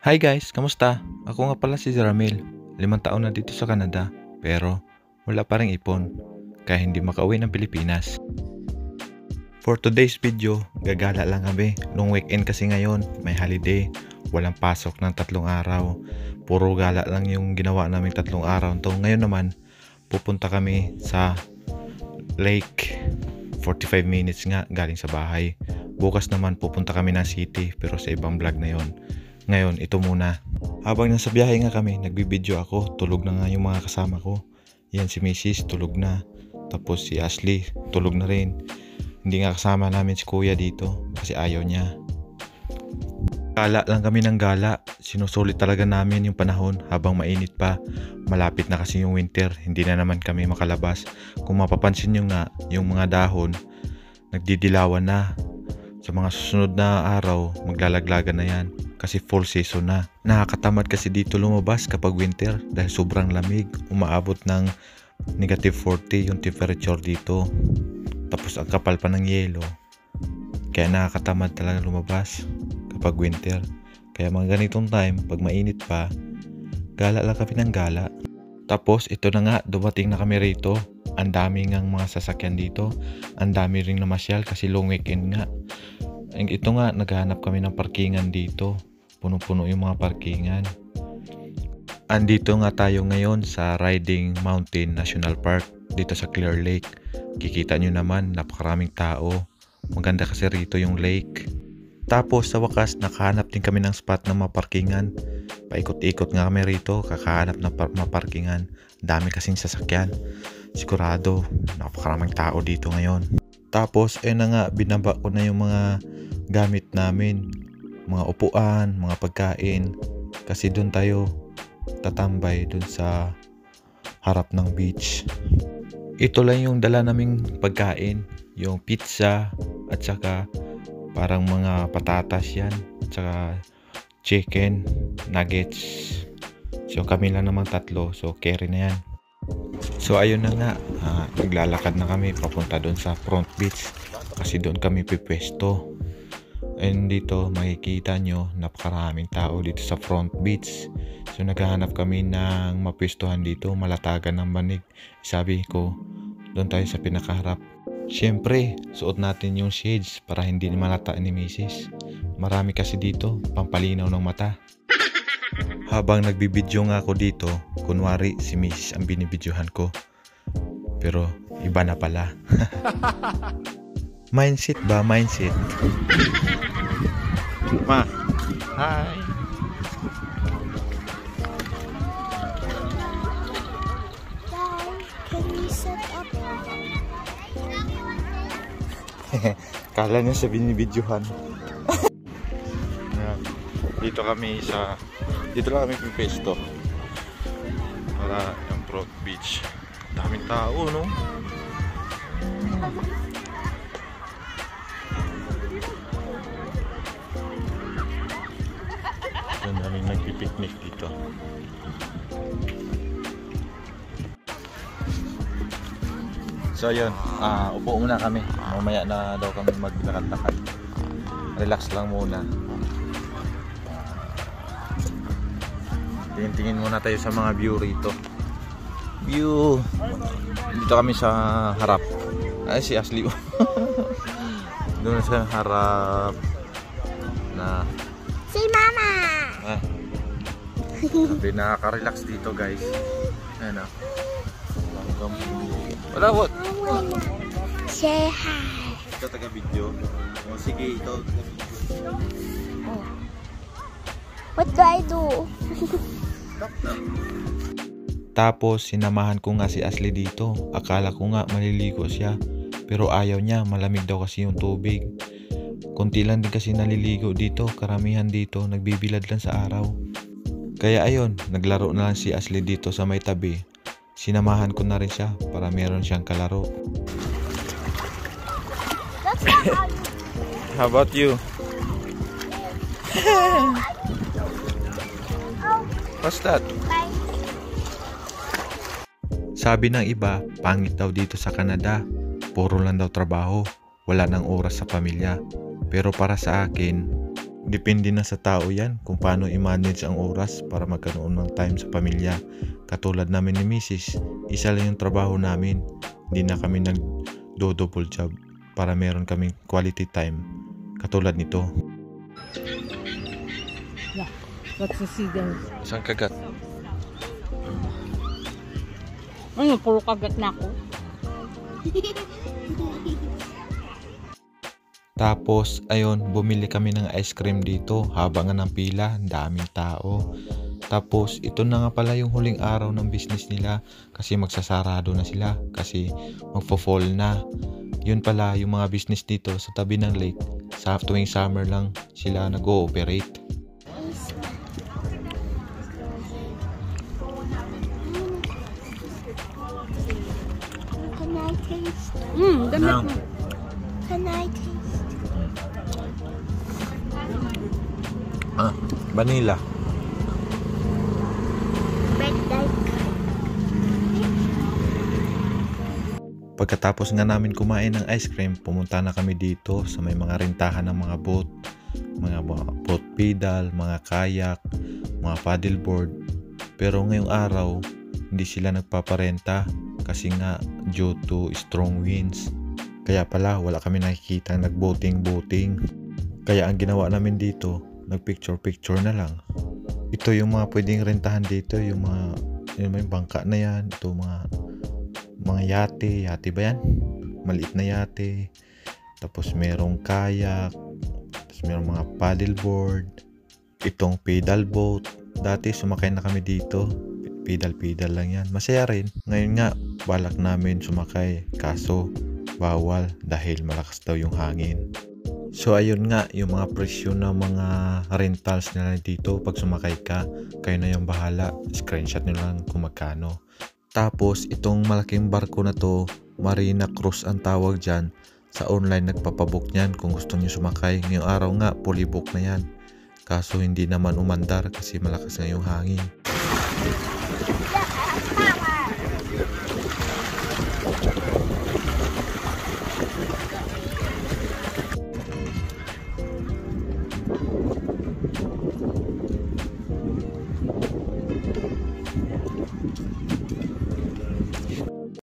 Hi guys, kamusta? Ako nga pala si Ramil. 5 taon na dito sa Canada, pero wala pa ring ipon, kaya hindi makauwi ng Pilipinas. For today's video, gagala lang kami. Long weekend kasi ngayon, may holiday, walang pasok ng 3 araw. Puro gala lang yung ginawa namin 3 araw. Ngayon naman, pupunta kami sa lake. 45 minutes nga galing sa bahay. Bukas naman pupunta kami ng city, pero sa ibang vlog na yon. Ngayon, ito muna. Habang nasa biyahe nga kami, nagbibideo ako. Tulog na nga yung mga kasama ko. Yan, si Mrs. tulog na. Tapos si Ashley, tulog na rin. Hindi nga kasama namin si Kuya dito kasi ayaw niya. Gala lang kami ng gala. Sinusulit talaga namin yung panahon habang mainit pa. Malapit na kasi yung winter. Hindi na naman kami makalabas. Kung mapapansin nyo nga, yung mga dahon, nagdidilawan na. Sa mga susunod na araw, maglalaglagan na yan. Kasi full season na. Nakakatamad kasi dito lumabas kapag winter dahil sobrang lamig. Umaabot ng -40 yung temperature dito. Tapos ang kapal pa ng yelo. Kaya nakakatamad talaga lumabas kapag winter. Kaya mga ganitong time, pag mainit pa, gala lang kami ng gala. Tapos ito na nga, dumating na kami rito. Ang dami ngang mga sasakyan dito. Ang dami ring namasyal kasi long weekend nga. Ito nga, naghahanap kami ng parkingan dito. Puno-puno yung mga parkingan. Andito nga tayo ngayon sa Riding Mountain National Park dito sa Clear Lake. Kikita nyo naman, napakaraming tao. Maganda kasi rito yung lake. Tapos sa wakas, nakahanap din kami ng spot na maparkingan. Paikot-ikot nga kami rito, kakahanap ng maparkingan. Dami kasing sasakyan. Sigurado, napakaraming tao dito ngayon. Tapos, na nga, binaba ko na yung mga gamit namin. Mga upuan, mga pagkain. Kasi doon tayo tatambay doon sa harap ng beach. Ito lang yung dala naming pagkain. Yung pizza at saka parang mga patatas yan. At saka chicken, nuggets. So kami lang naman 3. So carry na yan. So ayun na nga. Naglalakad na kami papunta doon sa front beach. Kasi doon kami pipwesto. And dito makikita nyo napakaraming tao dito sa front beach. So naghahanap kami ng mapwestuhan dito, malatagan ng banig. Sabi ko, doon tayo sa pinakaharap. Siyempre, suot natin yung shades para hindi malata ni Mrs. Marami kasi dito, pampalinaw ng mata. Habang nagbibideo nga ako dito, kunwari si Mrs. ang binibidyohan ko. Pero iba na pala. Mindset ba? Mindset. Ma, hi. Can we set up? Kala niya sa binibidyohan. Dito lang kami pipesto para yung front beach. Daming tao, no? Ang daming nagpipiknik dito. So yun, upo muna kami. Mamaya na daw kami maglakad-lakad. Relax lang muna. Tingin-tingin muna tayo sa mga view rito. View! Dito kami sa harap. Ay, si Ashley. Doon sa harap na Si Mama! sabi, nakaka-relax dito guys. Ayan o. Wala, what? Say hi. Ito taga-video. O sige, ito taga-video. Oh. What do I do? Tapos sinamahan ko nga si Ashley dito. Akala ko nga maliligo siya, pero ayaw niya, malamig daw kasi yung tubig. Konti lang din kasi naliligo dito. Karamihan dito nagbibilad lang sa araw. Kaya ayun, naglaro na lang si Ashley dito sa may tabi. Sinamahan ko na rin siya para meron siyang kalaro. That's not how you How about you? What's that? like. Sabi ng iba, pangit daw dito sa Canada. Puro lang daw trabaho. Wala nang oras sa pamilya. Pero para sa akin, Depende na sa tao yan kung paano i-manage ang oras para magkaroon ng time sa pamilya. Katulad namin ni Mrs., isa lang yung trabaho namin. Hindi na kami nag-double job para meron kaming quality time. Katulad nito. Yeah, what's the seagull? Isang kagat. Ano, puro kagat na ako. Tapos, ayun, bumili kami ng ice cream dito. Haba nga ng pila, ang daming tao. Tapos, ito na nga pala yung huling araw ng business nila kasi magsasarado na sila kasi magfo-fall na. Yun pala yung mga business dito sa tabi ng lake. Sa tuwing summer lang sila nag-ooperate. Can I taste? Damit Now. mo. Can I taste? Vanilla. Red like. Pagkatapos nga namin kumain ng ice cream, pumunta na kami dito sa may mga rentahan ng mga boat pedal, mga kayak, mga paddleboard. Pero ngayong araw, hindi sila nagpaparenta kasi nga due to strong winds. Kaya pala wala kami nakikita nag-boating. Kaya ang ginawa namin dito, nag-picture na lang. Ito yung mga pwedeng rentahan dito, yung may bangka na yan, ito mga yate ba yan? Maliit na yate. Tapos merong kayak, tapos merong mga paddleboard, itong pedal boat. Dati sumakay na kami dito, pedal lang yan. Masaya rin. Ngayon nga, balak namin sumakay, kaso bawal dahil malakas daw yung hangin. So ayun nga, yung mga presyo ng mga rentals nila dito pag sumakay ka, kayo na yung bahala. Screenshot nyo lang kung magkano. Tapos itong malaking barko na to, Marina Cruise ang tawag dyan. Sa online nagpapabook nyan kung gusto nyo sumakay. Ngayong araw nga, fully book na yan. Kaso hindi naman umandar kasi malakas na yung hangin.